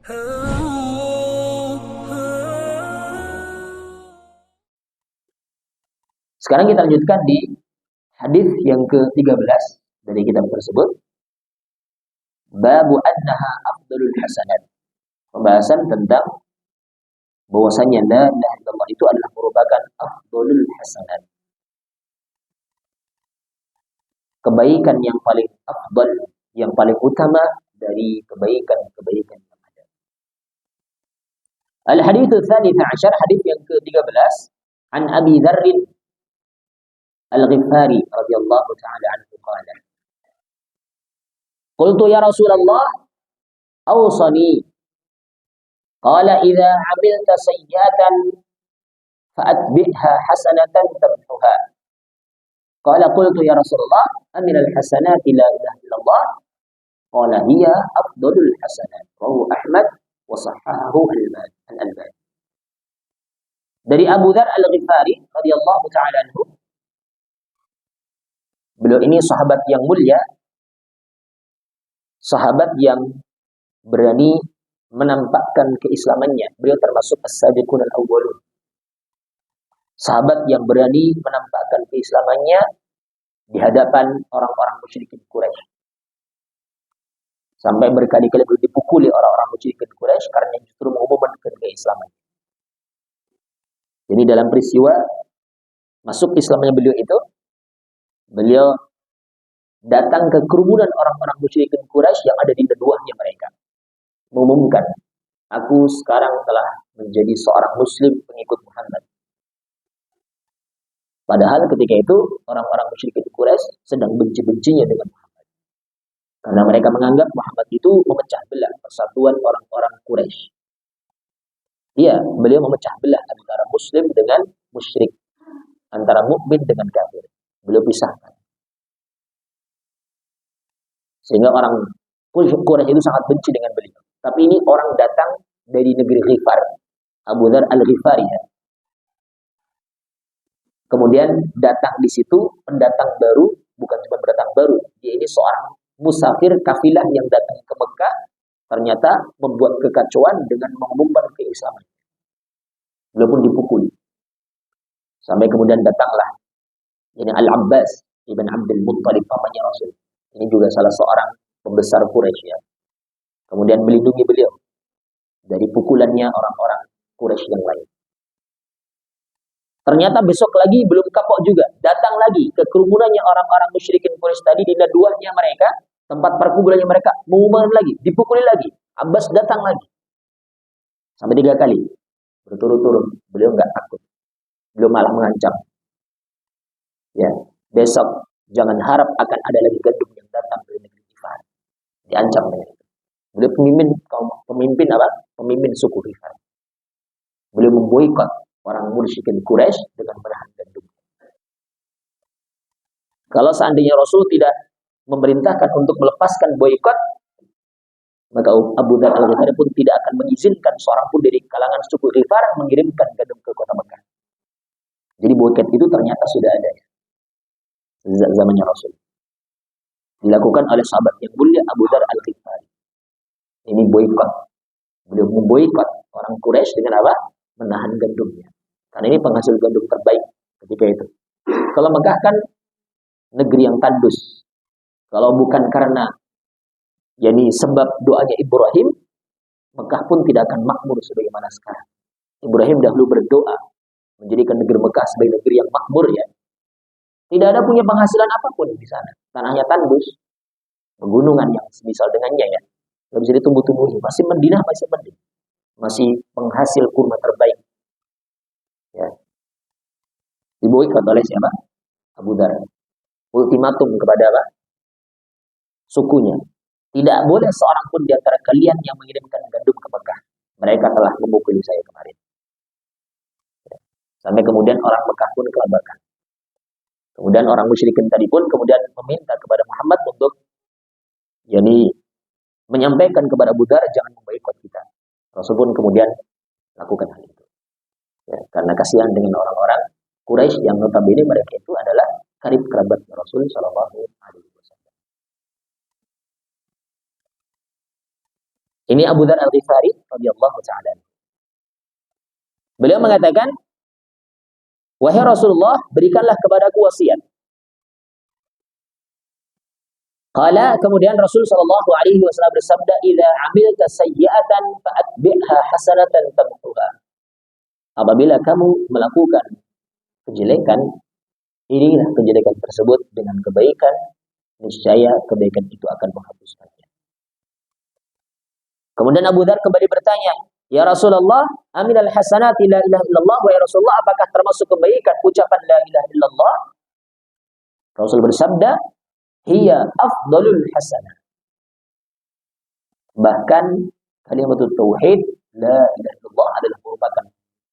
Sekarang kita lanjutkan di hadis yang ke-13 dari kitab tersebut. Babu annaha afdalul hasanat. Pembahasan tentang bahwasanya la ilaha illallah itu adalah merupakan afdalul hasanat. Kebaikan yang paling afdal, yang paling utama dari kebaikan-kebaikan yang ada. Al-hadits ats-tsalits 'ashar, hadis yang ke-13, an Abi Dzar Al-Ghifari radhiyallahu ta'ala anhu qala. Qultu ya Rasulullah, awsani. Qala idza 'amilta sayyi'atan fa'atbi'ha hasanatan tamhuha. Qala qultu ya Rasulullah, aminal hasanati la ilaha illallah. Qala hiya afdalul hasanat. Rawahu Ahmad wa sahhahahu al-Albani. Dari Abu Dzar Al-Ghifari radhiyallahu ta'ala anhu. Beliau ini sahabat yang mulia, sahabat yang berani menampakkan keislamannya. Beliau termasuk as-sabiqun al-awwalun. Sahabat yang berani menampakkan keislamannya di hadapan orang-orang musyrikin Quraisy. Sampai berkali-kali beliau dipukuli orang-orang musyrikin Quraisy karena justru mengumumkan keislaman. Jadi dalam peristiwa masuk Islamnya beliau itu, beliau datang ke kerumunan orang-orang musyrikin Quraisy yang ada di neduahnya mereka, mengumumkan, aku sekarang telah menjadi seorang muslim pengikut Muhammad. Padahal ketika itu orang-orang musyrikin Quraisy sedang benci-bencinya dengan Muhammad. Karena mereka menganggap Muhammad itu memecah belah persatuan orang-orang Quraisy. Iya, beliau memecah belah antara muslim dengan musyrik, antara mukmin dengan kafir. Beliau pisahkan. Sehingga orang Quraisy itu sangat benci dengan beliau. Tapi ini orang datang dari negeri Ghifar, Abu Dzar Al-Ghifari ya. Kemudian datang di situ pendatang baru, bukan cuma pendatang baru, dia ini seorang musafir kafilah yang datang ke Mekah, ternyata membuat kekacauan dengan mengumumkan keislaman. Beliau pun dipukuli. Sampai kemudian datanglah ini Al-Abbas ibn Abdul Muttalib, pamannya Rasul. Ini juga salah seorang pembesar Quraisy ya. Kemudian melindungi beliau dari pukulannya orang-orang Quraisy yang lain. Ternyata besok lagi belum kapok juga. Datang lagi ke kerumunannya orang-orang musyrikin Quraisy tadi di naduahnya mereka, tempat perkumpulannya mereka, mengumumkan lagi, dipukuli lagi. Abbas datang lagi. Sampai 3 kali. Berturut-turut. Beliau enggak takut. Beliau malah mengancam. Ya, besok jangan harap akan ada lagi gandum yang datang dari negeri Ghifar. Diancam dengan itu. Beliau pemimpin apa? Pemimpin suku Ghifar. Beliau memboikot orang musyrikin Quraisy dengan menahan gandum. Kalau seandainya Rasul tidak memerintahkan untuk melepaskan boikot, maka Abu Dzar Al-Ghifari pun tidak akan mengizinkan seorang pun dari kalangan suku Ghifar mengirimkan gandum ke kota Mekah. Jadi boikot itu ternyata sudah ada zamannya Rasul. Dilakukan oleh sahabat yang mulia Abu Dzar Al-Ghifari. Ini boikot. Beliau memboikot orang Quraisy dengan apa? Menahan gandumnya. Karena ini penghasil gandum terbaik ketika itu. Kalau Mekah kan negeri yang tandus. Kalau bukan karena sebab doanya Ibrahim, Mekah pun tidak akan makmur sebagaimana sekarang. Ibrahim dahulu berdoa menjadikan negeri Mekah sebagai negeri yang makmur ya. Tidak ada punya penghasilan apapun di sana. Tanahnya tandus, pegunungan yang semisal dengannya ya. Tidak bisa ditumbuh-tumbuhi. Masih Madinah masih mending. Masih penghasil kurma terbaik. Ya. Diboikot oleh siapa? Abu Dzar. Ultimatum kepada apa? Sukunya. Tidak boleh seorang pun di antara kalian yang mengirimkan gandum ke Mekah. Mereka telah memukuli saya kemarin. Ya. Sampai kemudian orang Mekah pun kelabakan. Kemudian orang musyrikin tadi pun kemudian meminta kepada Muhammad untuk menyampaikan kepada Abu Dzar jangan memboikot kita. Rasul pun kemudian lakukan hal itu. Ya, karena kasihan dengan orang-orang Quraisy yang notabene mereka itu adalah karib kerabat Rasul sallallahu alaihi wasallam. Ini Abu Dzar Al-Ghifari radhiyallahu taala. Beliau mengatakan, "Wahai Rasulullah, berikanlah kepadaku wasiat." Qala, kemudian Rasul sallallahu alaihi wasallam bersabda, "Idza 'amilta sayyi'atan fa'atbi'ha hasanatan tamhuha." Apabila kamu melakukan kejelekan, irilah kejelekan tersebut dengan kebaikan, niscaya kebaikan itu akan menghapuskannya. Kemudian Abu Dzar kembali bertanya, "Ya Rasulullah, aminal hasanati la ilaha illallah." Wa ya Rasulullah, apakah termasuk kebaikan ucapan la ilaha illallah? Rasul bersabda, "Hiya afdalul hasanah." Bahkan kalimat tauhid la ilaha illallah adalah merupakan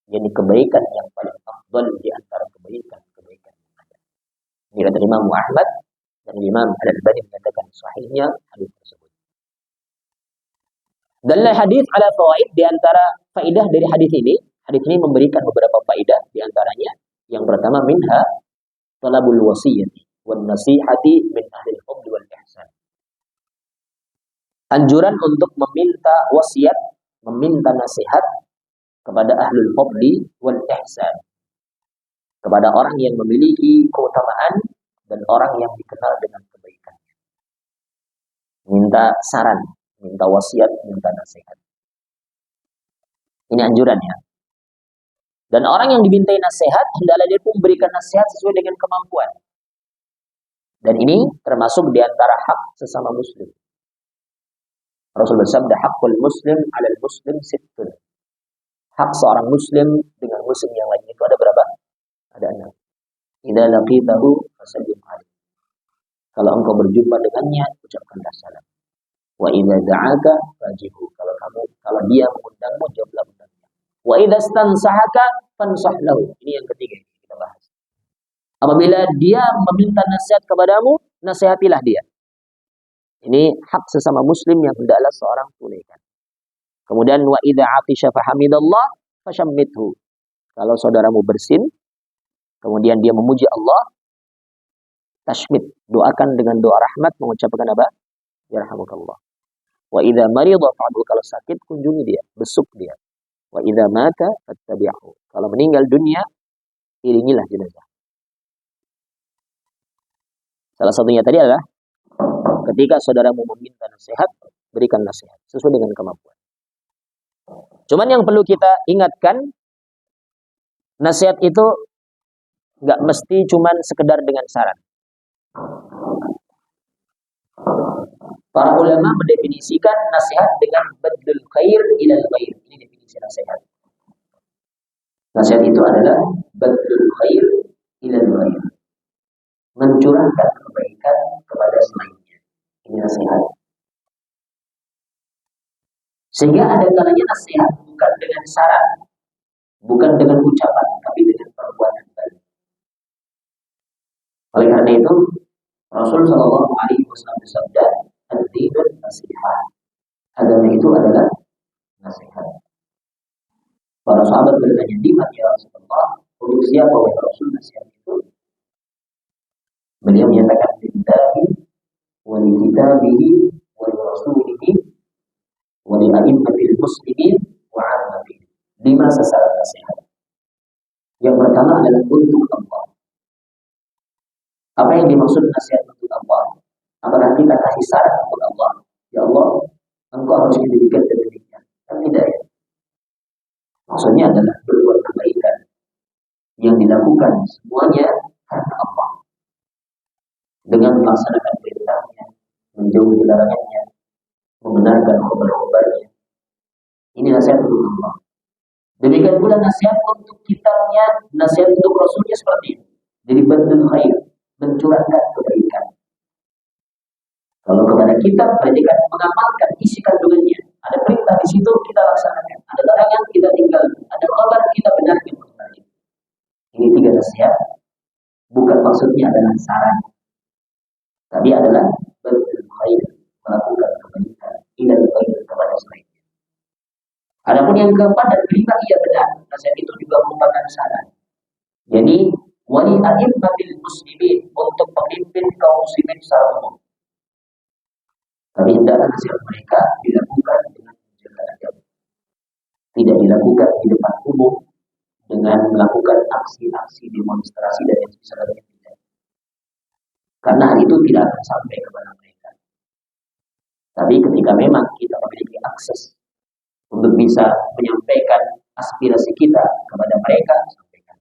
yakni kebaikan yang paling afdal di antara kebaikan-kebaikan yang ada. Ini kata Imam Ahmad dan Imam Al-Albani menyatakan sahihnya hadis tersebut. Dan hadis ala fawaid, di antara faidah dari hadis ini memberikan beberapa faidah, di antaranya yang pertama minha talabul wasiyyati wan nasihati min ahli al-fadl wal ihsan. Anjuran untuk meminta wasiat, meminta nasihat kepada ahlul fadli wal ihsan, kepada orang yang memiliki keutamaan dan orang yang dikenal dengan kebaikan. Minta saran, minta wasiat, minta nasihat. Ini anjurannya. Dan orang yang dimintai nasihat, hendaklah dia pun memberikan nasihat sesuai dengan kemampuan. Dan ini termasuk di antara hak sesama muslim. Rasul bersabda, "Haqqul muslim 'alal muslim sittun." Hak seorang muslim dengan muslim yang lain itu ada berapa? Ada 6. Idza laqitahu fasallim alaihi. Kalau engkau berjumpa dengannya, ucapkanlah salam. Wa idza da'aka fajibu. Kalau dia mengundangmu, jawablah undangnya. Wa idza stansahaka fansah lahu. Ini yang ketiga yang kita bahas. Apabila dia meminta nasihat kepadamu, nasihatilah dia. Ini hak sesama muslim yang hendaklah seorang tunaikan. Kemudian wa idza atisha fahamidallah fashammithu. Kalau saudaramu bersin, kemudian dia memuji Allah, tashmit, doakan dengan doa rahmat, mengucapkan apa? Yarhamukallah. Wa idza marida fa'udhu, kalau sakit kunjungi dia, besuk dia. Wa idza mata fattabi'hu. Kalau meninggal dunia, iringilah jenazah. Salah satunya tadi adalah ketika saudaramu meminta nasihat, berikan nasihat sesuai dengan kemampuan. Cuman yang perlu kita ingatkan, nasihat itu nggak mesti cuman sekedar dengan saran. Para ulama mendefinisikan nasihat dengan badlul khair ilal khair. Ini definisi nasihat. Nasihat itu adalah badlul khair ilal khair. Mencurahkan kebaikan kepada selainnya. Ini nasihat. Sehingga ada kalanya nasihat bukan dengan saran, bukan dengan ucapan, tapi dengan perbuatan baik. Oleh karena itu, Rasul Shallallahu Alaihi Wasallam bersabda, "Ad-dinun nasihat." Agama itu adalah nasihat. Para sahabat bertanya, "Liman ya Rasulullah?" Untuk siapa wahai Rasul nasihat itu? Beliau menyatakan, "Lillahi wa li kitabihi wa li rasulihi wa li a'immatil muslimin wa 'ammatihim." 5 sasaran nasihat. Yang pertama adalah untuk Allah. Apa yang dimaksud nasihat untuk Allah? Apakah kita kasih saran untuk Allah? Ya Allah, engkau harus demikian dan demikian. Kan tidak ya. Maksudnya adalah berbuat kebaikan yang dilakukan semuanya karena Allah. Dengan melaksanakan perintahnya, menjauhi larangannya, membenarkan kabar-kabarnya. Ini nasihat untuk Allah. Demikian pula nasihat untuk kitabnya, nasihat untuk Rasulnya seperti ini. Jadi badlul khair, mencurahkan kebaikan. Kalau kepada kitab, berarti kan mengamalkan isi kandungannya. Ada perintah di situ, kita laksanakan. Ada larangan, kita tinggalkan. Ada kabar, kita benarkan kembali. Ini 3 nasihat. Bukan maksudnya adalah saran. Tapi adalah badlul khair, melakukan kebaikan, ilal khair kepada selainnya. Adapun yang keempat dan kelima, iya benar, nasihat itu juga merupakan saran. Jadi wali a'immatil muslimin, untuk pemimpin kaum muslimin secara umum. Tapi hendaklah nasihat mereka dilakukan dengan dilakukan di depan umum dengan melakukan aksi-aksi demonstrasi dan yang sebagainya. Karena hal itu tidak akan sampai kepada mereka. Tapi ketika memang kita memiliki akses untuk bisa menyampaikan aspirasi kita kepada mereka, sampaikan.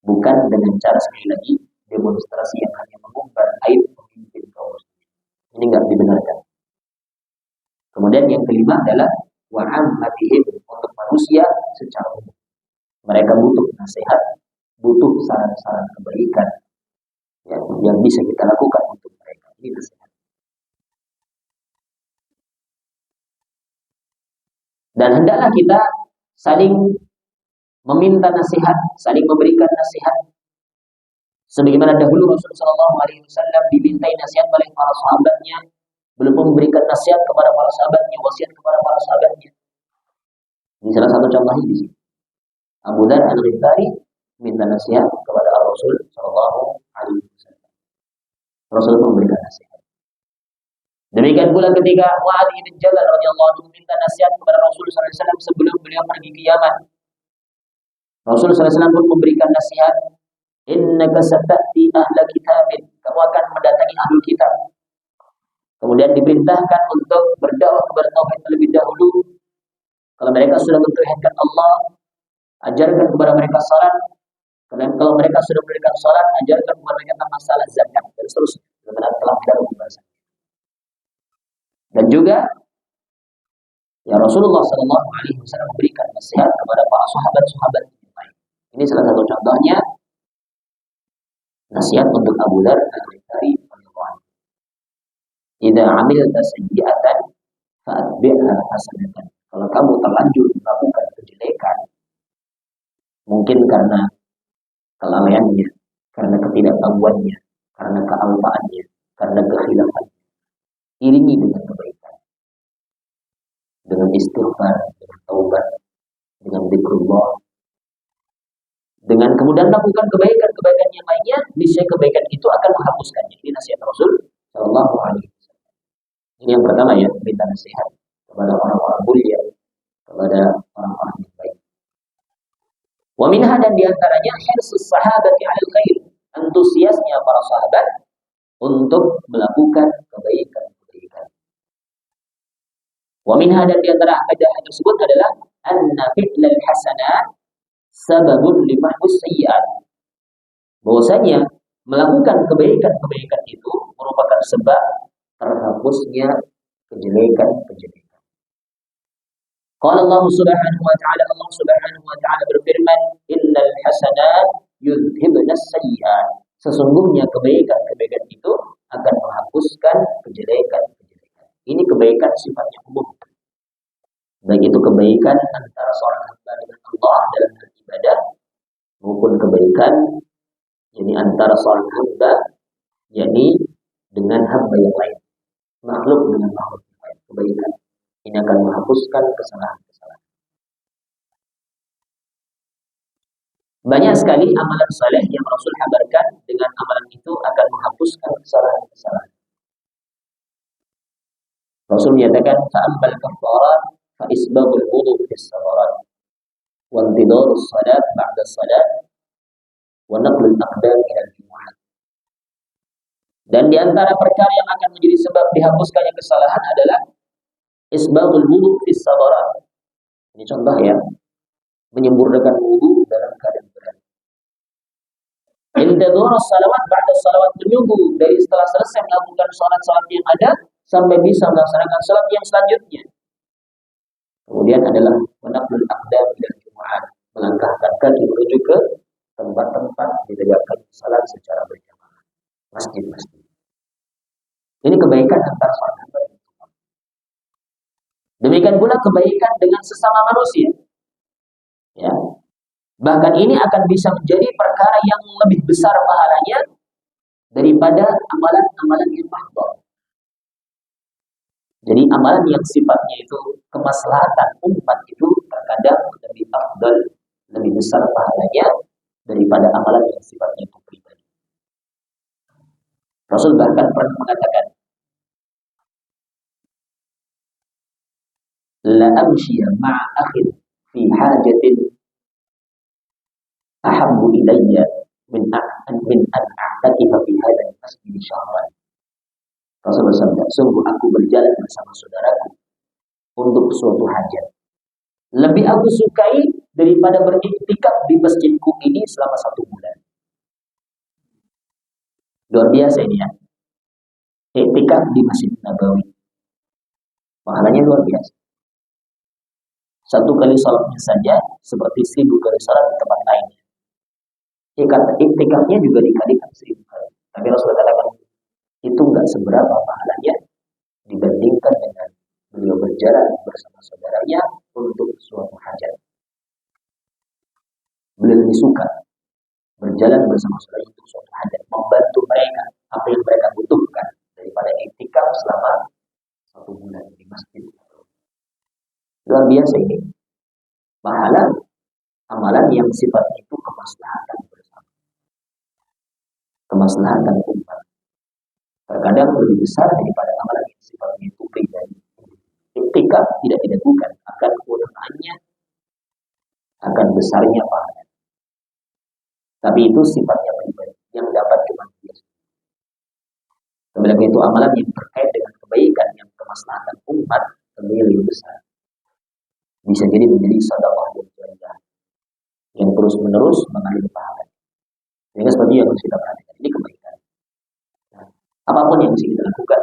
Bukan dengan cara sekali lagi demonstrasi yang hanya mengumbar aib pemimpin kaum muslimin. Ini nggak dibenarkan. Kemudian yang kelima adalah wa'ammatihim, untuk manusia secara umum. Mereka butuh nasihat, butuh saran-saran kebaikan yang bisa kita lakukan untuk mereka. Ini nasihat. Dan hendaklah kita saling meminta nasihat, saling memberikan nasihat. Sebagaimana dahulu Rasulullah SAW dimintai nasihat oleh para sahabatnya, belum memberikan nasihat kepada para sahabatnya, wasiat kepada para sahabatnya. Ini salah satu contohnya di sini. Abu Dzar Al-Ghifari minta nasihat kepada Rasul SAW. Rasul memberikan nasihat. Demikian pula ketika Mu'adz bin Jabal radhiyallahu anhu minta nasihat kepada Rasul SAW sebelum beliau pergi ke Yaman. Rasul SAW pun memberikan nasihat, innaka sata'ti ahla kitabin, kamu akan mendatangi ahli kitab. Kemudian diperintahkan untuk berdakwah kepada tauhid terlebih dahulu. Kalau mereka sudah mentauhidkan Allah, ajarkan kepada mereka salat. Dan kalau mereka sudah memberikan salat, ajarkan kepada mereka tentang masalah zakat dan seterusnya. Benar telah kita membahas. Dan juga ya Rasulullah SAW memberikan nasihat kepada para sahabat-sahabat yang lain. Ini salah satu contohnya nasihat untuk Abu Dzar Al-Ghifari radhiyallahu anhu. Idza 'amilta sayyi'atan fa'atbi'ha hasanatan. Kalau kamu terlanjur melakukan kejelekan, mungkin karena kelalaiannya, karena ketidaktahuannya, karena kealpaannya, karena kekhilafannya, iringi dengan kebaikan, dengan istighfar, dengan taubat, dengan zikrullah, dengan kemudian lakukan kebaikan yang lainnya, niscaya kebaikan itu akan menghapuskannya. Ini nasihat Rasul Shallallahu Alaihi Wasallam. Ini yang pertama ya, minta nasihat kepada orang-orang mulia, kepada orang-orang yang baik. Wa minha, dan diantaranya hirsus sahabati 'alal khair, antusiasnya para sahabat untuk melakukan kebaikan. Wa minha, dan diantara faedah tersebut adalah anna fi'lal hasanat sababun limahus sayyi'at. Bahwasanya melakukan kebaikan itu merupakan sebab terhapusnya kejelekan. Qala Allah Subhanahu wa ta'ala, Allah Subhanahu wa ta'ala berfirman, innal hasanat yudhibnas sayyi'at. Sesungguhnya kebaikan itu akan menghapuskan kejelekan. Ini kebaikan sifatnya umum. Baik itu kebaikan antara seorang hamba dengan Allah dalam beribadah, maupun kebaikan yakni antara seorang hamba yakni dengan hamba yang lain, makhluk dengan makhluk yang lain. Kebaikan ini akan menghapuskan kesalahan-kesalahan. Banyak sekali amalan saleh yang Rasul kabarkan dengan amalan itu akan menghapuskan kesalahan-kesalahan. Rasul menyatakan fa'ammal kafarat fa isbaghul wudu fis sabarat wa intidharus salat ba'da salat wa naqlul aqdam ila al-jumu'ah. Dan di antara perkara yang akan menjadi sebab dihapuskannya kesalahan adalah isbaghul wudu fis sabarat. Ini contoh ya, menyempurnakan wudu dalam keadaan berat. Intidharus salawat ba'da salawat, menunggu dari setelah selesai melakukan salat-salat yang ada sampai bisa melaksanakan salat yang selanjutnya. Kemudian adalah menaqlul aqdam ila al-jumu'ah, melangkahkan kaki menuju ke tempat-tempat ditegakkan salat secara berjamaah, masjid-masjid. Ini kebaikan antara seorang hamba dan Allah. Demikian pula kebaikan dengan sesama manusia. Ya. Bahkan ini akan bisa menjadi perkara yang lebih besar pahalanya daripada amalan-amalan yang mahdhar. Jadi amalan yang sifatnya itu kemaslahatan umat itu terkadang lebih afdal, lebih besar pahalanya daripada amalan yang sifatnya itu pribadi. Rasul bahkan pernah mengatakan, la amshiya ma'a akhin fi hajatin ahabbu ilayya min an a'takifa fi hadzal masjid syahran. Rasul bersabda, sungguh aku berjalan bersama saudaraku untuk suatu hajat. Lebih aku sukai daripada beriktikaf di masjidku ini selama 1 bulan. Luar biasa ini ya. Iktikaf di Masjid Nabawi. Pahalanya luar biasa. 1 kali salatnya saja seperti 1000 kali salat di tempat lainnya. Iktikafnya juga dikalikan 1000 kali. Tapi Rasulullah katakan itu enggak seberapa pahalanya dibandingkan dengan beliau berjalan bersama saudaranya untuk suatu hajat. Beliau lebih suka berjalan bersama saudara untuk suatu hajat, membantu mereka apa yang mereka butuhkan daripada iktikaf selama 1 bulan di masjid. Luar biasa ini. Pahala amalan yang sifatnya itu kemaslahatan bersama. Kemaslahatan umat. Terkadang lebih besar daripada amalan yang sifatnya itu pribadi. Iktikaf tidak diragukan akan keutamaannya, akan besarnya pahala. Tapi itu sifatnya pribadi yang dapat cuma dia. Kemudian itu amalan yang terkait dengan kebaikan yang kemaslahatan umat tentunya lebih besar. Bisa jadi menjadi sedekah yang jariah yang terus menerus mengalir pahala. Sehingga seperti yang harus kita perhatikan ini kebaikan. Nah, apapun yang bisa kita lakukan.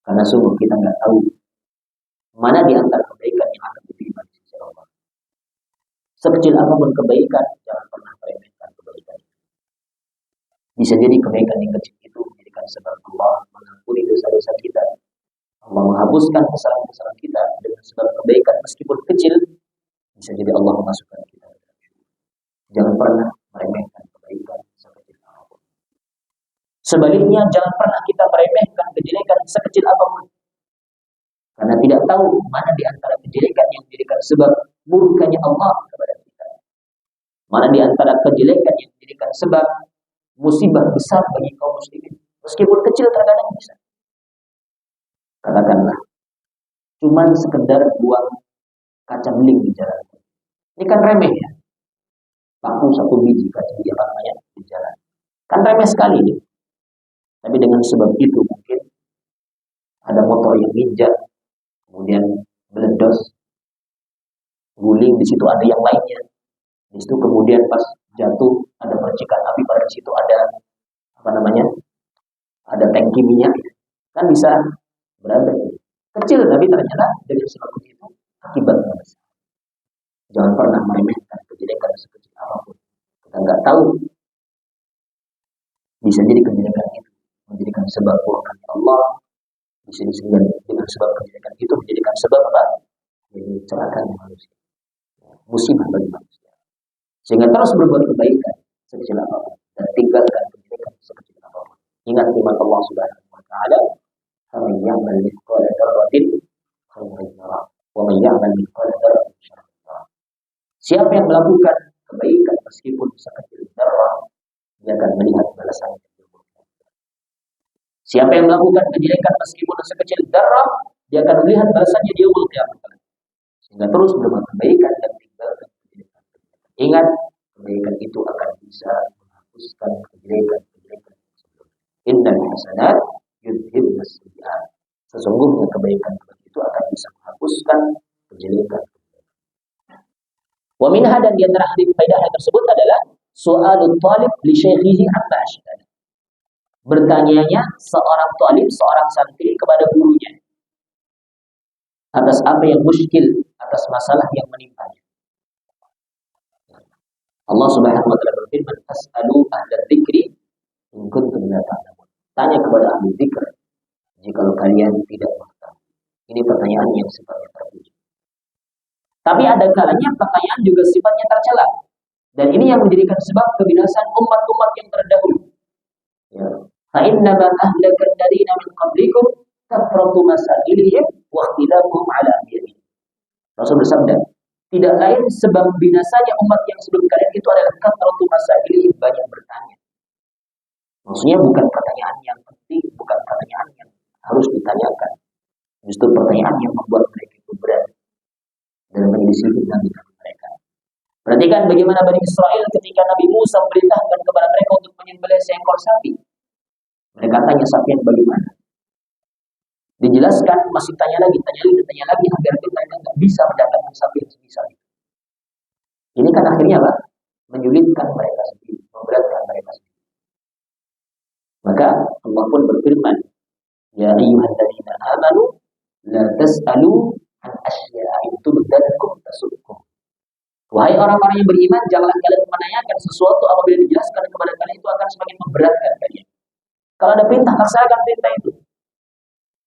Karena sungguh kita nggak tahu mana di antara kebaikan yang akan diterima di sisi Allah. Sekecil apapun kebaikan, jangan pernah meremehkan kebaikan. Bisa jadi kebaikan yang kecil itu menjadikan sebab Allah mengampuni dosa-dosa kita. Allah menghapuskan kesalahan-kesalahan kita dengan sebab kebaikan meskipun kecil. Bisa jadi Allah memasukkan kita. Jangan pernah meremehkan kebaikan sekecil apapun. Sebaliknya, jangan pernah kita meremehkan kejelekan sekecil apapun. Karena tidak tahu mana di antara kejelekan yang menjadikan sebab murkanya Allah kepada kita. Mana di antara kejelekan yang menjadikan sebab musibah besar bagi kaum muslimin. Meskipun kecil terkadang bisa. Katakanlah, cuman sekedar buang kaca beling di jalan. Ini kan remeh ya. Paku 1 biji kaca di jalan. Kan remeh sekali ini. Tapi dengan sebab itu mungkin ada motor yang injak, kemudian meledos, guling, di situ ada yang lainnya. Di situ kemudian pas jatuh ada percikan api, pada di situ ada ada tangki minyak. Kan bisa berada kecil, tapi ternyata dengan sebab itu akibatnya besar. Jangan pernah meremehkan kejelekan sekecil apapun. Kita nggak tahu, bisa jadi kejelekan itu menjadikan sebab murkanya Allah. Bisa disebut dengan sebab kejelekan itu menjadikan sebab apa? Celakanya manusia, musibah bagi manusia. Sehingga terus berbuat kebaikan sekecil apapun dan tinggalkan kejelekan sekecil apapun. Ingat firman Allah Subhanahu wa taala, "Faman ya'mal mithqala dzarratin khairan yarah, wa man ya'mal mithqala dzarratin syarran yarah." Siapa yang melakukan kebaikan meskipun sekecil zarrah, dia akan melihat balasannya. Siapa yang melakukan kejelekan meskipun sekecil zarrah, dia akan melihat balasannya di yaumul qiyamah. Sehingga terus berbuat kebaikan dan tinggalkan kejelekan. Ingat, kebaikan itu akan bisa menghapuskan kejelekan-kejelekan sebelumnya. Innal hasanat yudhibnas sayyi'at. Sesungguhnya kebaikan itu akan bisa menghapuskan kejelekan. Wa minha, dan di antara faedah tersebut adalah su'alut talib li syaikhihi amma ashkala. Bertanyanya seorang talib, seorang santri kepada gurunya atas apa yang muskil, atas masalah yang menimpanya. Allah Subhanahu wa taala berfirman, "Fas'alu ahla dzikri in kuntum la ta'lamun." Tanya kepada ahli dzikir jika kalian tidak mengetahui. Ini pertanyaan yang sifatnya terpuji. Tapi ada kalanya pertanyaan juga sifatnya tercela. Dan ini yang menjadikan sebab kebinasaan umat-umat yang terdahulu. Ya. فَإِنَّمَا أَهْلَكَ الَّذِينَ مِنْ قَبْلِكُمْ كَثْرَةُ مَسَائِلِهِمْ وَاخْتِلَافُهُمْ عَلَى أَنْبِيَائِهِمْ. Rasul bersabda, tidak lain sebab binasanya umat yang sebelum kalian itu adalah kathratu masailihim, banyak bertanya. Maksudnya bukan pertanyaan yang penting, bukan pertanyaan yang harus ditanyakan. Justru pertanyaan yang membuat mereka itu berat dan menyelisih nabi mereka. Perhatikan bagaimana Bani Israel ketika Nabi Musa memerintahkan kepada mereka untuk menyembelih seekor sapi. Mereka tanya sapi yang bagaimana? Dijelaskan, masih tanya lagi agar mereka nggak bisa mendatangkan sapi yang sebisa itu. Ini kan akhirnya apa? Menyulitkan mereka sendiri, memberatkan mereka sendiri. Maka Allah pun berfirman, ya ayyuhalladzina amanu la tas'alu an asya'a tubdalukum tasukum. Wahai orang-orang yang beriman, janganlah kalian menanyakan sesuatu apabila dijelaskan kepada kalian itu akan semakin memberatkan kalian. Kalau ada perintah, laksanakan perintah itu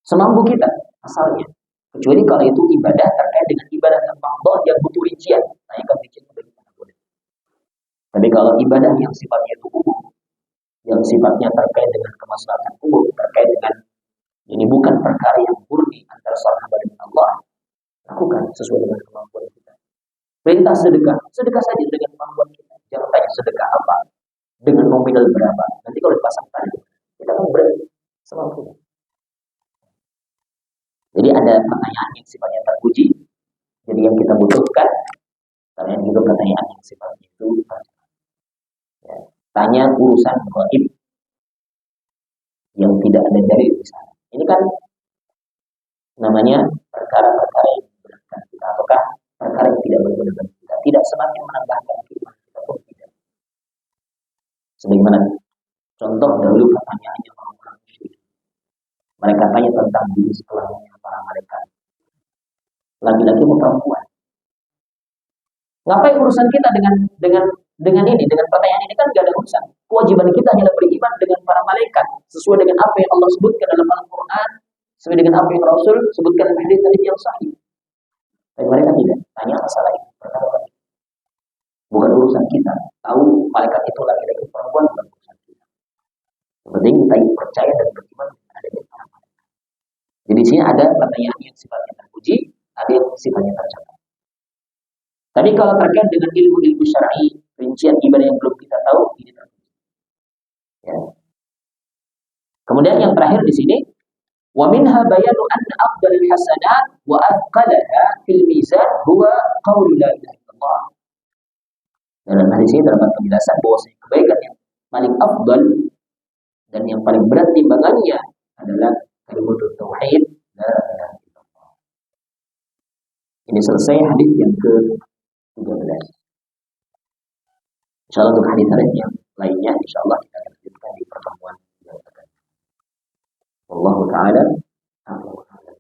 semampu kita asalnya. Kecuali kalau itu ibadah terkait dengan ibadah Allah yang butuh rincian, tanyakan rinciannya bagaimana boleh. Tapi kalau ibadah yang sifatnya itu umum, yang sifatnya terkait dengan kemaslahatan umum, terkait dengan ini bukan perkara yang murni antara seorang hamba dengan Allah, lakukan sesuai dengan kemampuan kita. Perintah sedekah, sedekah saja dengan kemampuan kita. Jangan tanya sedekah apa, dengan nominal berapa. Nanti kalau dipasang tadi, kita akan berani semampunya. Jadi ada pertanyaan yang sifatnya terpuji. Jadi yang kita butuhkan, karena yang juga pertanyaan yang sifatnya itu ya, tanya urusan gaib yang tidak ada dalil di sana. Ini kan namanya perkara-perkara yang memberatkan kita, apakah perkara yang tidak berguna bagi kita, tidak semakin menambahkan keimanan kita pun tidak. Sebagaimana contoh dahulu pertanyaannya orang-orang musyrik. Mereka tanya tentang diri setelahnya para malaikat. Laki-laki atau perempuan. Ngapain urusan kita dengan ini, dengan pertanyaan ini kan gak ada urusan. Kewajiban kita adalah beriman dengan para malaikat sesuai dengan apa yang Allah sebutkan dalam Al-Quran, sesuai dengan apa yang Rasul sebutkan dalam hadis yang sahih. Tapi mereka tidak tanya masalah itu. Bukan urusan kita. Tahu malaikat itu laki-laki perempuan bukan urusan kita. Yang penting kita percaya dan beriman adanya para malaikat. Jadi di sini ada pertanyaan yang sifatnya terpuji, ada yang sifatnya tercatat. Tapi kalau terkait dengan ilmu-ilmu syar'i, rincian ibadah yang belum kita tahu, ini terpuji. Ya. Kemudian yang terakhir di sini, wa minha bayanu anna afdalul hasanat wa athqalaha fil mizan huwa qaulu la ilaha illallah. Dalam hadis ini terdapat penjelasan bahwa kebaikan yang paling afdal dan yang paling berat timbangannya adalah kalimat tauhid la ilaha illallah. Ini selesai hadis yang ke-13. Insyaallah untuk hadis-hadis yang lainnya insyaallah kita akan lanjutkan di pertemuan yang akan datang. Wallahu taala a'lam.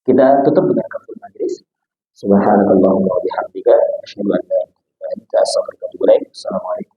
Kita tutup dengan kaful majlis. Subhanakallahumma wa bihamdika asyhadu an la ilaha illa anta astaghfiruka wa atubu ilaik. Assalamualaikum.